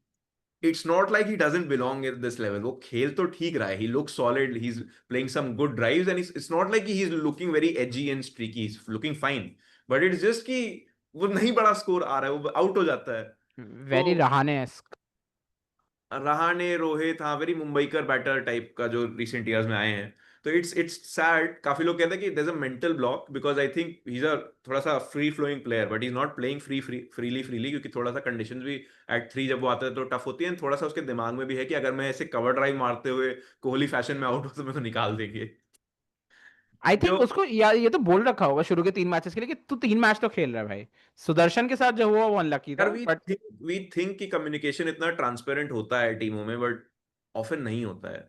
it's not like he doesn't belong at this level. वो खेल तो ठीक रहा है, he look solid, he is playing some good drives, and it's not like he is looking very edgy and streaky, is looking fine. But it's just कि वो नहीं बड़ा स्कोर आ रहा है, वो आउट हो जाता है। वेरी तो रहाने। रहाणे, रोहित, हाँ वेरी मुंबईकर बैटर टाइप का जो रिसेंट ईयर्स में आए हैं। तो इट्स सैड। काफी लोग कहते हैं कि there is a mental block, because I think he is a थोड़ा सा free flowing player, but he is not playing freely, क्योंकि थोड़ा सा कंडीशंस भी एट 3 जब वो आता है तो टफ होती है। थोड़ा सा उसके दिमाग में भी है कि अगर मैं ऐसे कवर ड्राइव मारते हुए कोहली फैशन में आउट हो तो मेरे को निकाल देंगे। आई जो थिंक उसको ये तो बोल रखा होगा शुरू के 3 मैचेस के लिए कि तू 3 मैच तो खेल रहा है भाई। सुदर्शन के साथ जो हुआ वो अनलकी यार था बट। वी थिंक कि कम्युनिकेशन इतना ट्रांसपेरेंट होता है टीमों में, बट ऑफन नहीं होता है।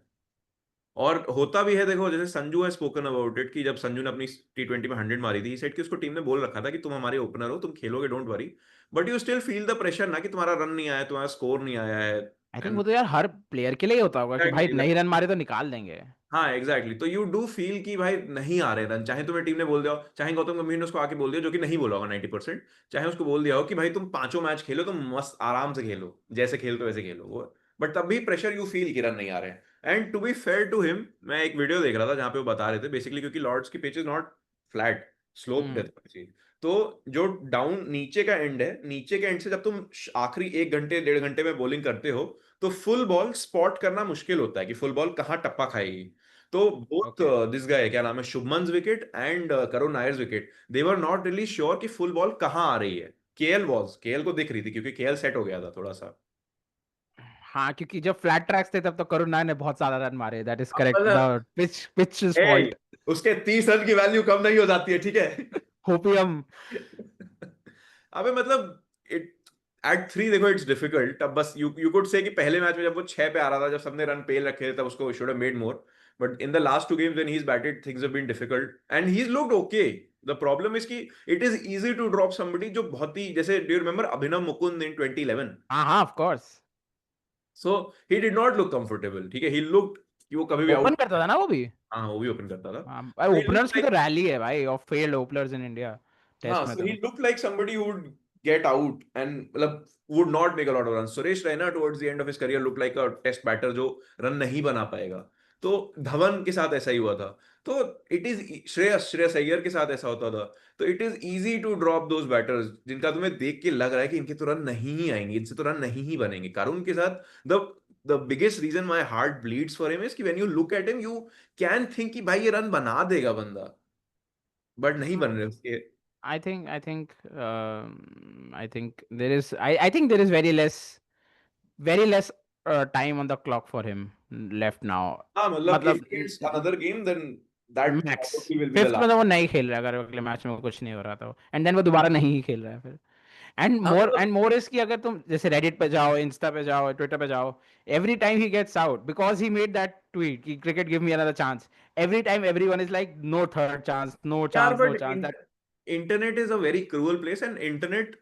और होता भी है, देखो जैसे संजू है स्पोकन अबाउट इट, कि जब संजू ने अपनी T20 में 100 मारी थी, सेट की उसको टीम ने बोल रखा था कि तुम हमारे ओपनर हो, तुम खेलोगे, don't worry, but you still feel the pressure ना, कि तुम्हारा रन नहीं आया, तुम्हारा स्कोर नहीं आया है। आई थिंक एंड वो तो यार हर प्लेयर के लिए ही होता होगा कि भाई नहीं रन मारे तो निकाल देंगे। हाँ एग्जैक्टली, तो यू डू फील कि भाई नहीं आ रहे रन, चाहे तुम्हें टीम ने बोल दिया हो, चाहे गौतम गंभीर ने उसको आके बोल दिया, जो कि नहीं बोला होगा 90%, चाहे उसको बोल दिया हो कि भाई तुम पांचों मैच खेलो, तुम मस्त आराम से खेलो, जैसे खेलते हो वैसे खेलो वो, बट तब भी प्रेशर यू फील कि रन नहीं आ रहे हैं। And to be fair to him, मैं एक वीडियो देख रहा था जहाँ पे वो बता रहे थे बेसिकली, क्योंकि लॉर्ड्स की pitch is not flat, slope है हम्म। थोड़ी सी। तो जो डाउन नीचे का एंड है, नीचे के एंड से जब तुम आखिरी 1 घंटे 1.5 घंटे में बॉलिंग करते हो, तो फुल बॉल स्पॉट करना मुश्किल होता है कि फुल बॉल कहाँ टप्पा खाएगी। तो बोथ ओके। दिस गाय, क्या नाम है, Shubman's wicket and Karun Nair's wicket, they were not really sure कि फुल बॉल कहाँ आ रही है। केएल को दिख रही थी, क्योंकि केएल सेट हो गया था थोड़ा सा। हाँ क्योंकि जब फ्लैट ट्रैक्स थे तब तो करुण नायर ने बहुत ज्यादा रन मारे, दैट इज अब करेक्ट, मतलब the pitch is a, fault. उसके 30 रन की वैल्यू कम नहीं हो जाती है, ठीक है। होपियम। अबे मतलब इट एट 3 देखो इट्स डिफिकल्ट। अब बस यू कुड से कि पहले मैच में जब वो 6 पे आ रहा था, जब सबने रन पेल रखे थे, तब उसको should have made more, but in the last 2 games when he is batted things have been difficult and he is looked okay. The problem is कि it is easy to drop somebody जो बहुत ही, जैसे do you remember Abhinav Mukund in 2011? हाँ हाँ of course. So he did not look comfortable, ठीक है, he looked कि वो कभी भी ओपन आउट। करता था ना वो भी। हाँ वो भी ओपन करता था। हाँ तो ही ओपनर्स की लुक्ड, तो रैली है भाई of failed openers in India test हाँ, में so तो। he looked like somebody who would get out and मतलब would not make a lot of runs. Suresh Raina towards the end of his career looked like a test batter जो run नहीं बना पाएगा। तो धवन के साथ ऐसा ही हुआ था। तो इट इज श्रेयस अय्यर के साथ ऐसा होता था। तो it is easy to drop those batters जिनका तुम्हें देख के लग रहा है कि इनके तो रन नहीं ही आएंगे, इनसे तो रन नहीं ही बनेंगे। कारुन के साथ the the biggest reason my heart bleeds for him is कि when you look at him you can think कि भाई ये रन बना देगा बंदा, बट नहीं बन रहे उसके। I think there is I think there is very less time on the clock for him left now. हाँ मतलब if मतलब he gets another game then that max probably will be the fifth में last. तो वो नहीं खेल रहा है, अगर अगले मैच में कुछ नहीं हो रहा तो एंड देन वो दोबारा नहीं ही खेल रहा है फिर। हाँ मतलब एंड मोर इज कि अगर तुम जैसे रेडिट पे जाओ, इंस्टा पे जाओ, ट्विटर पे जाओ, every time he gets out because he made that tweet कि cricket give me another chance, every time everyone is like no third chance, no यार chance, no but chance that. Internet is a very cruel place and internet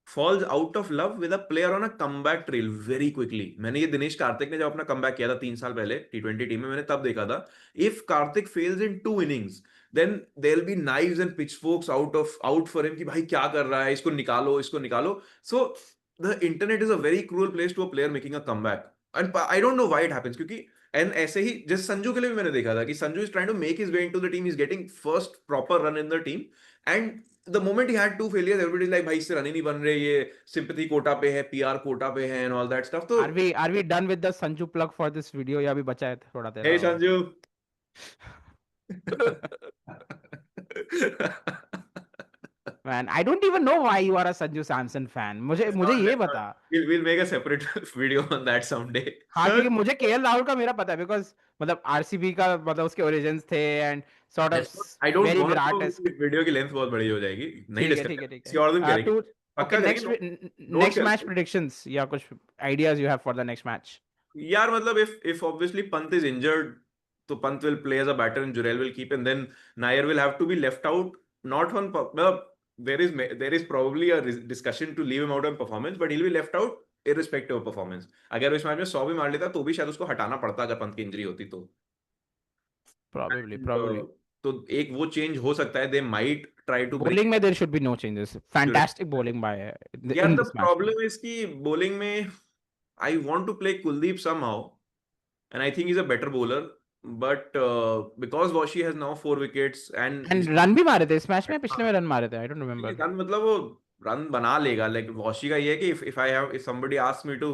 falls out of love with a player on a comeback trail very quickly. मैंने ये दिनेश कार्तिक ने जब अपना comeback किया था 3 साल पहले T20 टीम में, मैंने तब देखा था, if Karthik fails in 2 innings then there will be knives and pitchforks out for him कि भाई क्या कर रहा है, इसको निकालो, इसको निकालो। So the internet is a very cruel place to a player making a comeback, and I don't know why it happens, क्योंकि एंड ऐसे ही जैसे संजू के लिए भी मैंने देखा था कि Sanju is trying to make his way into the team, is getting first proper run in the team, and the moment he had 2 failures everybody is like भाई इससे रन ही नहीं बन रहे, ये सिंपैथी कोटा पे है, पीआर कोटा पे है एंड ऑल दैट स्टफ। तो are we done with the Sanju plug for this video या अभी बचा है थोड़ा तेरा हे और? Sanju. Man I don't even know why you are a Sanju Samson fan, मुझे मुझे ये बता। we'll make a separate video on that someday. हाँ क्योंकि मुझे केएल राहुल का मेरा पता है बिकॉज मतलब आरसीबी का मतलब उसके ओरिजिन्स थे and sort of I don't very want Virat. Too, वीडियो की लेंथ बहुत बड़ी हो जाएगी, नहीं ठीक है डिस्कस ठीक है करेंगे, ठीक किसी और दिन है करेंगे, टू। ओके पक्का करेंगे, नेक्स्ट नोट नेक्स्ट कर मैच लेंगे। प्रिडिक्शंस या कुछ ideas you have for the next match? यार मतलब if obviously Pant is injured, तो Pant will play as a batter and Jurel will keep, and then Nair will have to be left out, not on मतलब there is probably a discussion to leave him out on performance, but he'll be left out irrespective of performance. अगर वो इस match में 100 भी मार लेता तो भी शायद उसको हटाना पड़ता अगर पंत की इंजरी होती तो। Probably, And, probably. तो एक वो चेंज हो सकता है, they might try to Bowling bring. में there should be no changes. Fantastic bowling by यार in the this match. Problem is कि bowling में I want to play Kuldeep somehow and I think he's a better bowler, but because Washi has now 4 wickets and And run भी मारे थे इस match में, पिछले में रन मारे थे, I don't remember. रन मतलब वो रन बना लेगा, लाइक वॉशी का ये है कि if somebody asks me to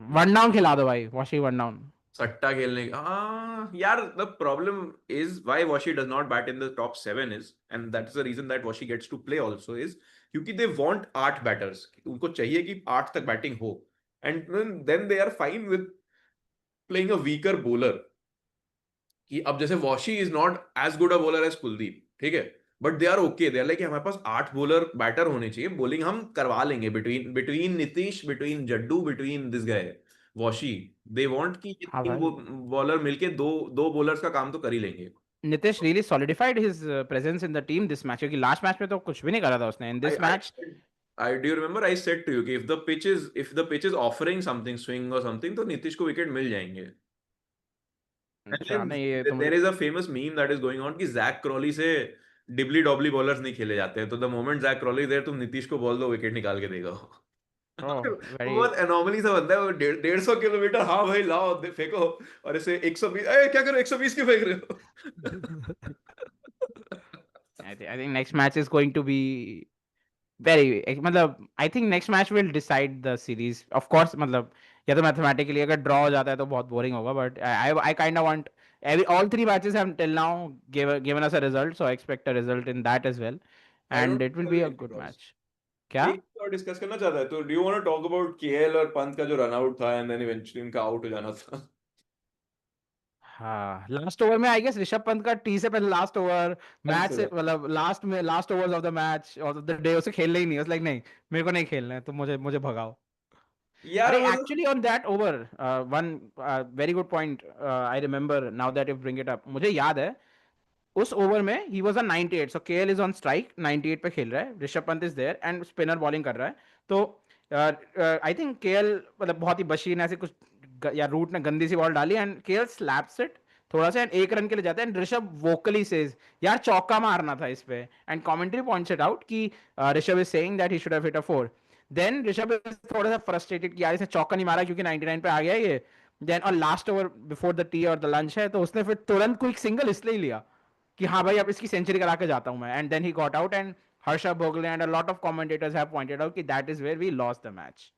One down खिला दो भाई, Washi one down. सट्टा खेलने का, हाँ यार the problem is why Washi does not bat in the top 7 is, and that's the reason that Washi gets to play also is क्योंकि they want 8 batters, उनको चाहिए कि 8 तक बैटिंग हो, and then they are fine with playing a weaker bowler. कि अब जैसे Washi is not as good a bowler as Kuldeep, ठीक है, but they are okay, they are like हमारे पास 8 बॉलर बैटर होने चाहिए, बॉलिंग हम करवा लेंगे between between Nitish, between Jaddu, between this guy washi. They want कि ये हाँ तीन भाई, बॉलर मिलके दो दो बॉलर्स का काम तो कर ही लेंगे। Nitish really solidified his presence in the team this match, क्योंकि लास्ट मैच में तो कुछ भी नहीं करा था उसने. In I this I match, said- I do you remember I said to you कि if the pitch is offering something swing or something तो नीतीश को विकेट मिल जाएंगे। And अच्छा नहीं, ये तो then मुझे. there is a famous meme that is going on कि जैक क्रॉली से डिबली डॉबली बॉलर्स नहीं खेले जाते हैं, तो the moment Jack Crawley there तुम नीतीश को बॉल दो विकेट निकाल के देगा वो। ओह, वो वेरी. बहुत एनॉमली सा बंदा है वो, 150 किलोमीटर, हाँ भाई लाओ फेंको, और इसे 120, अरे क्या करो 120 क्यों फेंक रहे हो। I think next match is going to be very, मतलब I think next match will decide the series. Of course, मतलब या तो mathematically अगर draw हो जाता है तो बहुत boring होगा, but I kind of want all three matches have till now given us a result, so I expect a result in that as well, I and don't it will be a good think match. क्या? एक और discuss करना चाहता है तो do you want to talk about KL और पंत का जो रन आउट था एंड देन इवेंचुअली उनका आउट हो जाना था। हाँ, लास्ट ओवर में आई गेस ऋषभ पंत का टी से पहले लास्ट ओवर, मैच से मतलब लास्ट में last overs of the match और द डे उसे खेलना ही नहीं, लाइक नहीं, मेरे को नहीं खेलना है, तो मुझे मुझे भगाओ. यार अरे मतलब actually on that over, one very good point, I remember now that you bring it up, मुझे याद है उस ओवर में ही was on 98, so KL is on strike, 98 पे खेल रहा है, Rishabh Pant is there and spinner bowling कर रहा है. तो आई थिंक केएल मतलब बहुत ही बशीन ऐसे कुछ या रूट ने गंदी सी बॉल डाली एंड केएल स्लैप्स इट थोड़ा सा and एक रन के लिए जाता है एंड ऋषभ वोकली सेज यार चौका मारना था इस पे, and commentary points it out कि Rishabh is saying that he should have hit a 4. Then Rishabh is थोड़ा सा फ्रस्ट्रेटेड कि यार इसे चौका नहीं मारा क्योंकि 99 पे आ गया ये. देन और last over before the T और द लंच है, तो उसने फिर तुरंत क्विक सिंगल इसलिए लिया कि हाँ भाई अब इसकी सेंचुरी करा के जाता हूं मैं, and then he got out and Harsha Bhogle and a lot of commentators have pointed out कि that is where we lost the match.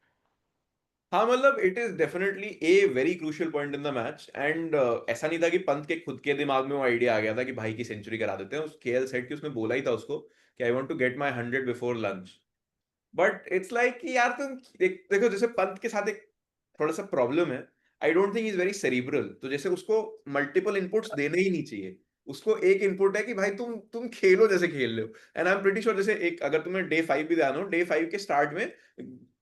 हाँ मतलब it is definitely a very crucial point in the match, and ऐसा नहीं था कि पंत के खुद के दिमाग में वो आइडिया आ गया था कि भाई की सेंचुरी करा देते हैं, उस केएल सेट की उसने बोला ही था उसको कि I want to get my 100 before lunch. But it's like कि यार तुम देखो जैसे पंत के साथ एक थोड़ा सा प्रॉब्लम है, आई don't think is very cerebral, तो जैसे उसको मल्टीपल इनपुट्स देने ही नहीं चाहिए, उसको एक इनपुट है कि भाई तुम खेलो जैसे खेल रहे हो। And I am pretty sure जैसे एक अगर तुम्हें डे 5 भी ध्यान हो, डे 5 के स्टार्ट में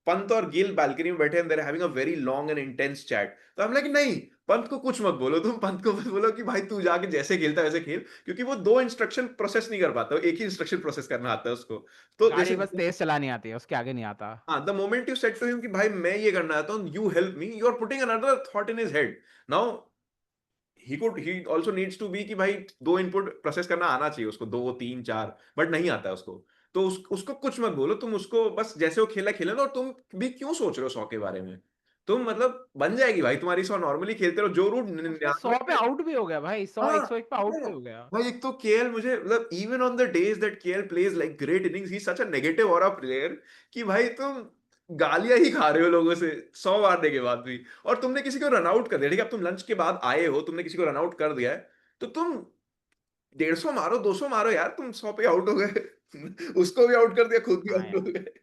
पंत और गिल बालकनी में बैठे हैं, they're having a very long and intense chat, तो हम लाइक नहीं, पंत को कुछ मत बोलो, तुम पंत को बस बोलो कि भाई तू जाके जैसे खेलता है वैसे खेल, क्योंकि वो दो इंस्ट्रक्शन प्रोसेस नहीं कर पाता, वो एक ही इंस्ट्रक्शन प्रोसेस करना आता है उसको। तो गाड़ी जैसे बस तेज चलानी आती है, उसके आगे नहीं आता. हाँ, the moment you said to him कि भाई मैं ये करना चाहता हूँ, you help me, you are putting another thought in his head. Now he also needs to be कि भाई दो इनपुट प्रोसेस करना आना चाहिए उसको, दो तीन चार, बट नहीं आता है उसको। तो उसको कुछ मत बोलो, तुम उसको बस जैसे वो खेला खेले ना, और तुम भी क्यों सोच रहे हो 100 के बारे में, तुम मतलब बन जाएगी भाई तुम्हारी 100, नॉर्मली खेलते रहो जो रूट उसमें 100 पे 99। आउट भी हो गया भाई, 100 हाँ 101 पे आउट भी हाँ। हो गया. भाई एक तो केएल मुझे मतलब even on the days that KL plays like great innings he such a negative aura player कि भाई तुम गालियां ही खा रहे हो लोगों से 100 मारने के बाद भी, और तुमने किसी को रन आउट कर दिया, ठीक है, अब तुम लंच के बाद आए हो, तुमने किसी को रन आउट कर दिया है, तो तुम 150 मारो 200 मारो यार, तुम 100 पे आउट हो गए। उसको भी आउट कर दिया, खुद भी हाँ आउट हो यार, गए।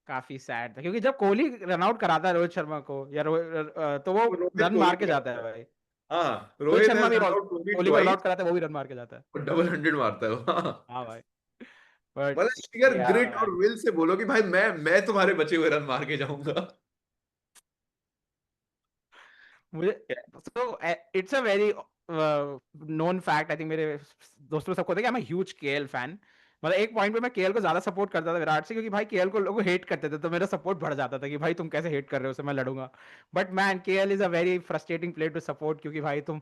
काफी सैड था क्योंकि जब कोहली रन आउट कराता है रोहित शर्मा को या तो वो वो रोहित रन कोहली मार भी के जाता है करता है। भाई. हाँ रोहित रोहित शर्मा हैज भी रन आउट कोहली कोहली को रन आउट ट्वाइस, कराता है, वो भी रन मार के जाता है. डबल 100 मारता है वो। हाँ हाँ भाई, बट मतलब शेयर ग्रिट या और विल से बोलो कि भाई मैं तुम्हारे बचे हुए रन मार के जाऊंगा। मुझे, सो it's a very known fact, I think मेरे दोस्तों सबको था कि I am a huge KL fan. मतलब एक पॉइंट पे मैं केएल को ज्यादा सपोर्ट करता था विराट से, क्योंकि भाई केएल को लोग हेट करते थे तो मेरा सपोर्ट बढ़ जाता था कि भाई तुम कैसे हेट कर रहे हो उसे, मैं लड़ूंगा। But man KL is a very frustrating player to support, क्योंकि भाई तुम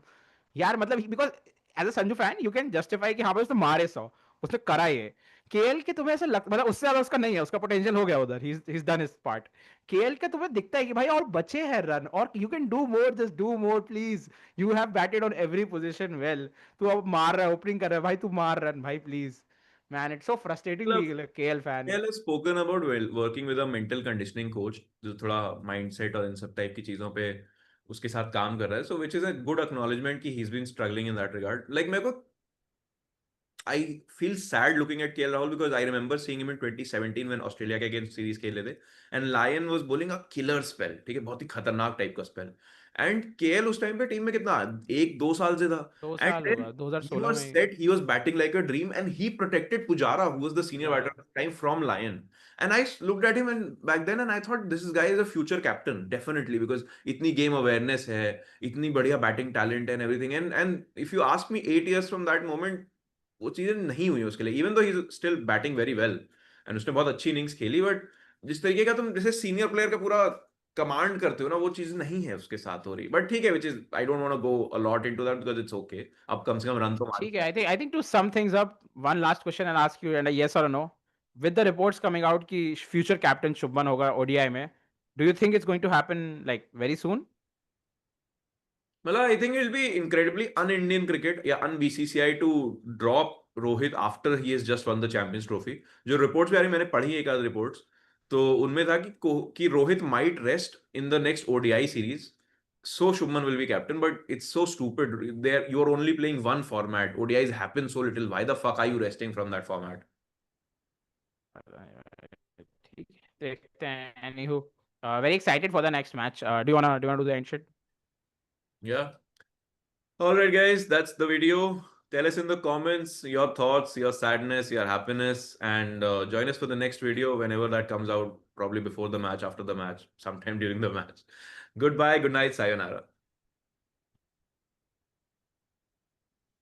यार मतलब because as a Sanju fan you can justify कि हाँ भाई उसने मारे 100, उसने करा ये। केएल के तुम्हें ऐसे मतलब उससे ज्यादा उसका नहीं है, उसका पोटेंशियल हो गया उधर, he is done his part. KL के तुम्हें दिखता है कि भाई और बचे हैं रन, और you can do more, just do more please. You have batted on every position well. तू अब मार रहा है, ओपनिंग कर रहा है भाई, तू मार रन भाई please. Man it's so frustrating मतलब be KL fan. KL has spoken about working with a mental conditioning coach जो थोड़ा माइंडसेट और इन सब टाइप की चीजों पे उसके साथ काम कर रहा है, so which is a good acknowledgement कि he is been struggling in that regard. Like मेरे को I feel sad looking at KL Rahul because I remember seeing him in 2017 when Australia के against series खेले थे and Lion was bowling a killer spell, ठीक है, बहुत ही खतरनाक type का स्पेल। एंड केएल उस टाइम पे टीम में कितना 1-2 साल से था, दो एंड साल देन होगा he 2016 was में ही। set, he was batting like a dream and he protected Pujara who was the senior batter Yeah. at the time from Lion, and I looked at him and back then and I thought this guy is a future captain definitely because इतनी game awareness है, इतनी बढ़िया batting talent and everything, and if you ask me 8 years from that moment वो चीजें नहीं हुई उसके लिए, even though he still batting very well and उसने बहुत अच्छी इनिंग्स खेली, बट जिस तरीके का तुम जैसे सीनियर प्लेयर का पूरा कमांड करते हो ना, वो चीज नहीं है उसके साथ हो रही, बट ठीक है, which is I don't want to go a lot into that because it's okay, अब कम से कम रन तो मार। ठीक है, I think to sum things up, one last question and ask you and yes और no, with the reports coming out कि फ्यूचर कैप्टन शुभमन होगा ओडीआई में, do you think it's going to happen like very soon? मतलब I think it will be incredibly un Indian cricket या un BCCI to drop Rohit after he is just won the Champions Trophy. जो reports भी आ रही, मैंने पढ़ी एक आध रिपोर्ट्स, तो उनमें था कि Rohit might rest in the next ODI series, so Shubman will be captain, but it's so stupid. There, you're only playing one format. ODIs happen so little. Why the fuck are you resting from that format? ठीक है, देखते हैं। Anyhoo, very excited for the next match. Do you wanna do the end shit? Yeah. All right, guys, that's the video. Tell us in the comments your thoughts, your sadness, your happiness, and join us for the next video whenever that comes out, probably before the match, after the match, sometime during the match. Goodbye, good night, sayonara.